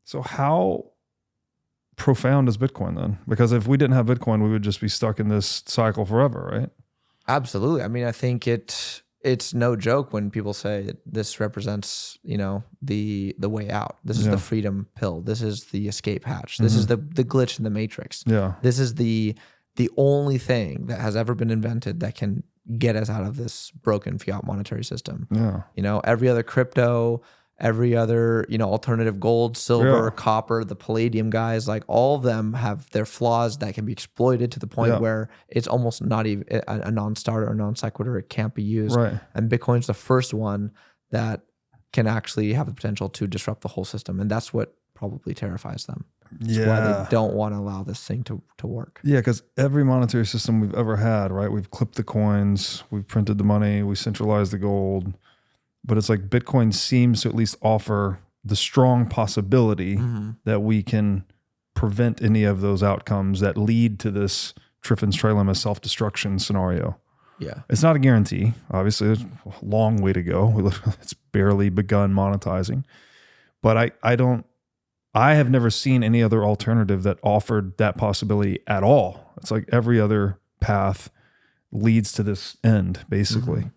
So how profound is Bitcoin then? Because if we didn't have Bitcoin, we would just be stuck in this cycle forever, right? Absolutely. I mean, I think it's no joke when people say this represents, the way out. This is the freedom pill. This is the escape hatch. This is the glitch in the matrix. Yeah. This is the only thing that has ever been invented that can get us out of this broken fiat monetary system. Yeah. Every other crypto, every other, alternative gold, silver, copper, the palladium guys, like all of them have their flaws that can be exploited to the point where it's almost not even a non-starter or non-sequitur. It can't be used. Right. And Bitcoin's the first one that can actually have the potential to disrupt the whole system. And that's what probably terrifies them. That's why they don't want to allow this thing to work. Yeah, because every monetary system we've ever had, right? We've clipped the coins, we've printed the money, we centralized the gold. But it's like Bitcoin seems to at least offer the strong possibility that we can prevent any of those outcomes that lead to this Triffin's trilemma self-destruction scenario. Yeah. It's not a guarantee. Obviously, there's a long way to go. It's barely begun monetizing. But I have never seen any other alternative that offered that possibility at all. It's like every other path leads to this end, basically.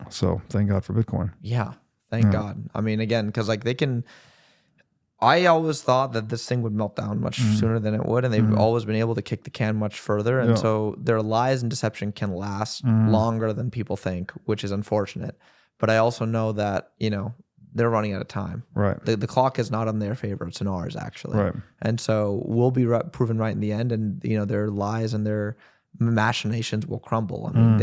So thank God for Bitcoin. Yeah. Thank God. I mean, again, because like I always thought that this thing would melt down much sooner than it would. And they've always been able to kick the can much further. And so their lies and deception can last longer than people think, which is unfortunate. But I also know that, they're running out of time. Right. The clock is not on their favor. It's in ours, actually. Right. And so we'll be proven right in the end. And, their lies and their machinations will crumble. I mean,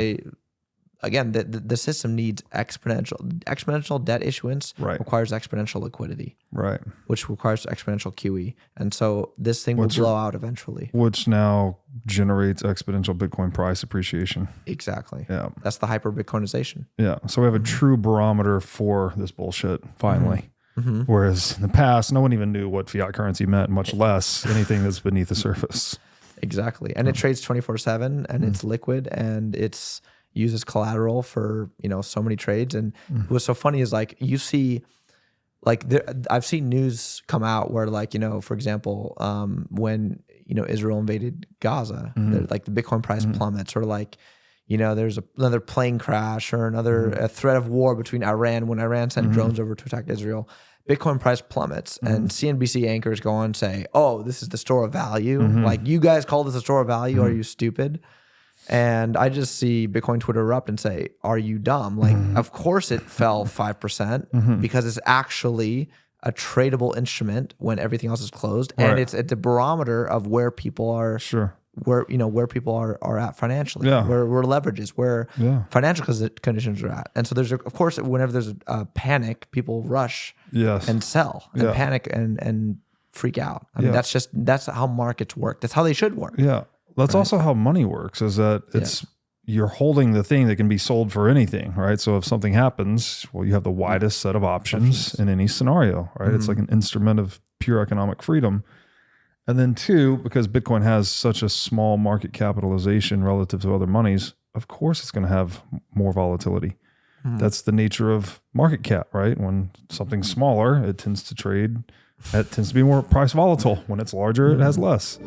the system needs exponential debt issuance requires exponential liquidity, right? Which requires exponential QE, and so this thing will blow out eventually. Which now generates exponential Bitcoin price appreciation. Exactly. Yeah, that's the hyper Bitcoinization. Yeah, so we have a true barometer for this bullshit finally. Whereas in the past, no one even knew what fiat currency meant, much less anything that's beneath the surface. Exactly, and it trades 24/7, and it's liquid, and it's uses collateral for so many trades. And what's so funny is like you see I've seen news come out where for example when Israel invaded Gaza, like the Bitcoin price plummets, or there's another plane crash or a threat of war between Iran when Iran sent drones over to attack Israel. Bitcoin price plummets, and CNBC anchors go on and say, "Oh, this is the store of value. Like you guys call this a store of value? Are you stupid?" And I just see Bitcoin Twitter erupt and say, "Are you dumb?" Like, of course it fell 5% because it's actually a tradable instrument when everything else is closed, and it's at the barometer of where people are. Where people are at financially, where leverages, where financial conditions are at, and so there's of course whenever there's a panic, people rush and sell and panic and freak out. I mean that's how markets work. That's how they should work. Yeah. That's also how money works, is that you're holding the thing that can be sold for anything, right? So if something happens, well, you have the widest set of options in any scenario, right? It's like an instrument of pure economic freedom. And then two, because Bitcoin has such a small market capitalization relative to other monies, of course it's going to have more volatility. That's the nature of market cap, right? When something's smaller, it tends to be more price volatile. When it's larger, it has less.